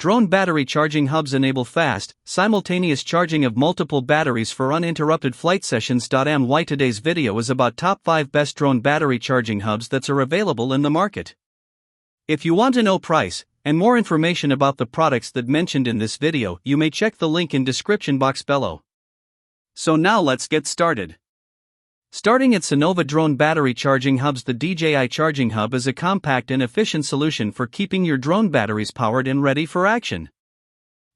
Drone battery charging hubs enable fast, simultaneous charging of multiple batteries for uninterrupted flight sessions. Today's video is about top 5 best drone battery charging hubs that are available in the market. If you want to know price and more information about the products that mentioned in this video, you may check the link in description box below. So now let's get started. Starting at Cynova Drone Battery Charging Hubs. The DJI Charging Hub is a compact and efficient solution for keeping your drone batteries powered and ready for action.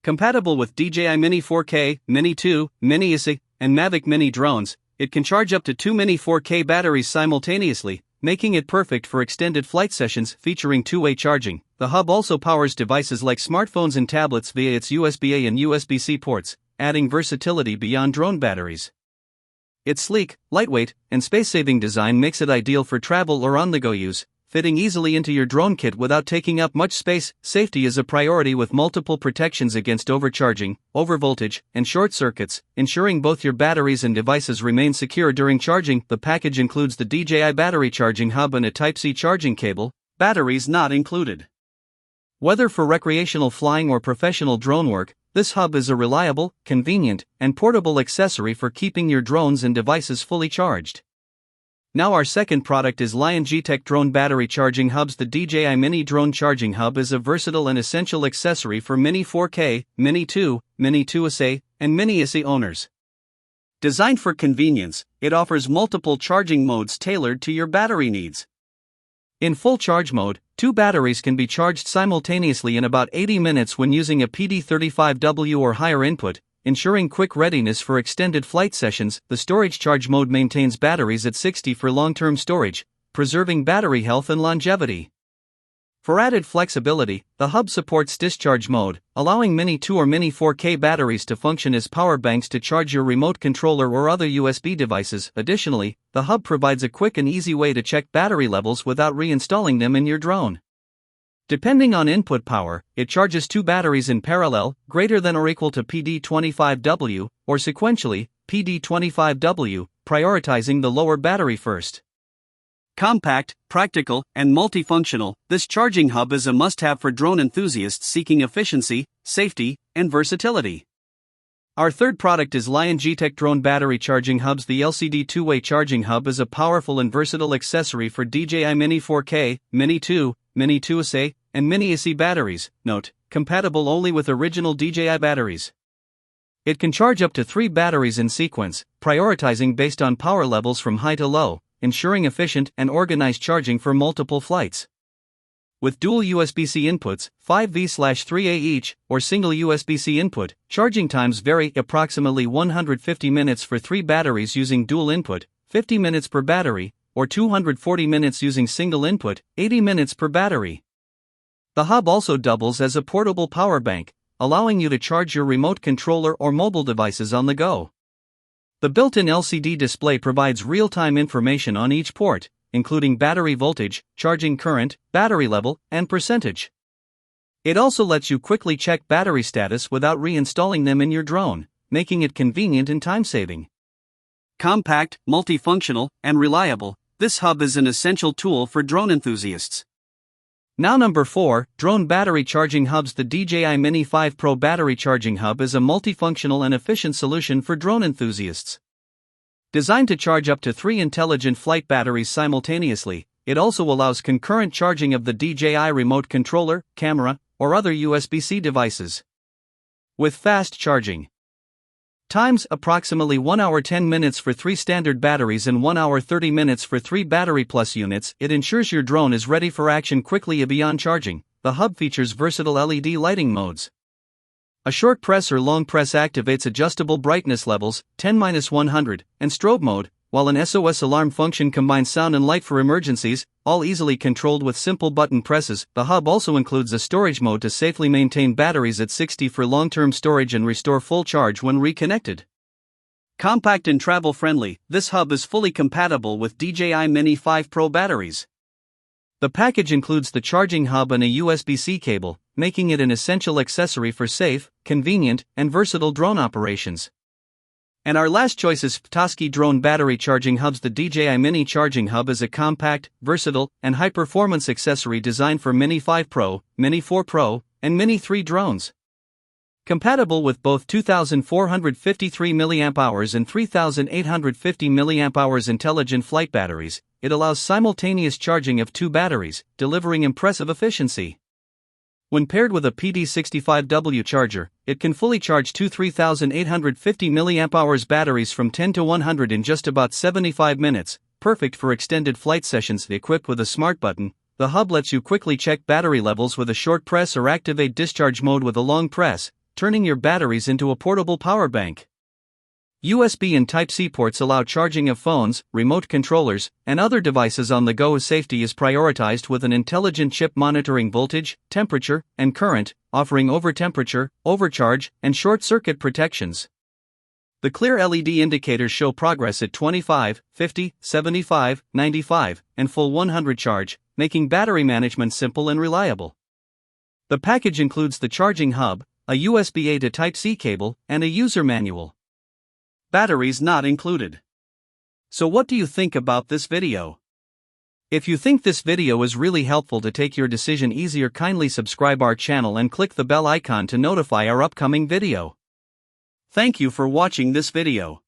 Compatible with DJI Mini 4K, Mini 2, Mini ISI, and Mavic Mini drones, it can charge up to 2 Mini 4K batteries simultaneously, making it perfect for extended flight sessions featuring two-way charging. The hub also powers devices like smartphones and tablets via its USB-A and USB-C ports, adding versatility beyond drone batteries. Its sleek, lightweight, and space-saving design makes it ideal for travel or on-the-go use, fitting easily into your drone kit without taking up much space. Safety is a priority with multiple protections against overcharging, overvoltage, and short circuits, ensuring both your batteries and devices remain secure during charging. The package includes the DJI Battery Charging Hub and a Type-C charging cable, batteries not included. Whether for recreational flying or professional drone work, this hub is a reliable, convenient, and portable accessory for keeping your drones and devices fully charged. Now our second product is Lyongtech Drone Battery Charging Hubs. The DJI Mini Drone Charging Hub is a versatile and essential accessory for Mini 4K, Mini 2, Mini 2SA, and Mini ISI owners. Designed for convenience, it offers multiple charging modes tailored to your battery needs. In full charge mode, 2 batteries can be charged simultaneously in about 80 minutes when using a PD35W or higher input, ensuring quick readiness for extended flight sessions. The storage charge mode maintains batteries at 60 for long-term storage, preserving battery health and longevity. For added flexibility, the hub supports discharge mode, allowing Mini 2 or Mini 4K batteries to function as power banks to charge your remote controller or other USB devices. Additionally, the hub provides a quick and easy way to check battery levels without reinstalling them in your drone. Depending on input power, it charges 2 batteries in parallel, greater than or equal to PD25W, or sequentially, PD25W, prioritizing the lower battery first. Compact, practical, and multifunctional, this charging hub is a must-have for drone enthusiasts seeking efficiency, safety, and versatility. Our third product is Lyongtech Drone Battery Charging Hubs. The LCD two-way charging hub is a powerful and versatile accessory for DJI Mini 4K, Mini 2, Mini 2SA, and Mini ISI batteries. Note, compatible only with original DJI batteries. It can charge up to 3 batteries in sequence, prioritizing based on power levels from high to low, ensuring efficient and organized charging for multiple flights. With dual USB-C inputs, 5V/3A each, or single USB-C input, charging times vary, approximately 150 minutes for 3 batteries using dual input, 50 minutes per battery, or 240 minutes using single input, 80 minutes per battery. The hub also doubles as a portable power bank, allowing you to charge your remote controller or mobile devices on the go. The built-in LCD display provides real-time information on each port, including battery voltage, charging current, battery level, and percentage. It also lets you quickly check battery status without reinstalling them in your drone, making it convenient and time-saving. Compact, multifunctional, and reliable, this hub is an essential tool for drone enthusiasts. Now number 4, Drone Battery Charging Hubs. The DJI Mini 5 Pro Battery Charging Hub is a multifunctional and efficient solution for drone enthusiasts. Designed to charge up to 3 intelligent flight batteries simultaneously, it also allows concurrent charging of the DJI remote controller, camera, or other USB-C devices. With fast charging times, approximately 1 hour 10 minutes for 3 standard batteries and 1 hour 30 minutes for 3 battery plus units, it ensures your drone is ready for action quickly beyond charging. The hub features versatile LED lighting modes. A short press or long press activates adjustable brightness levels, 10-100, and strobe mode, while an SOS alarm function combines sound and light for emergencies, all easily controlled with simple button presses. The hub also includes a storage mode to safely maintain batteries at 60 for long-term storage and restore full charge when reconnected. Compact and travel-friendly, this hub is fully compatible with DJI Mini 5 Pro batteries. The package includes the charging hub and a USB-C cable, making it an essential accessory for safe, convenient, and versatile drone operations. And our last choice is DJI Drone Battery Charging Hubs. The DJI Mini Charging Hub is a compact, versatile, and high-performance accessory designed for Mini 5 Pro, Mini 4 Pro, and Mini 3 drones. Compatible with both 2,453 mAh and 3,850 mAh intelligent flight batteries, it allows simultaneous charging of 2 batteries, delivering impressive efficiency. When paired with a PD65W charger, it can fully charge two 3,850 mAh batteries from 10 to 100 in just about 75 minutes, perfect for extended flight sessions. Equipped with a smart button, the hub lets you quickly check battery levels with a short press or activate discharge mode with a long press, turning your batteries into a portable power bank. USB and Type-C ports allow charging of phones, remote controllers, and other devices on the go. Safety is prioritized with an intelligent chip monitoring voltage, temperature, and current, offering over-temperature, overcharge, and short-circuit protections. The clear LED indicators show progress at 25, 50, 75, 95, and full 100 charge, making battery management simple and reliable. The package includes the charging hub, a USB-A to Type-C cable, and a user manual. Batteries not included. So what do you think about this video? If you think this video is really helpful to take your decision easier, kindly subscribe our channel and click the bell icon to notify our upcoming video. Thank you for watching this video.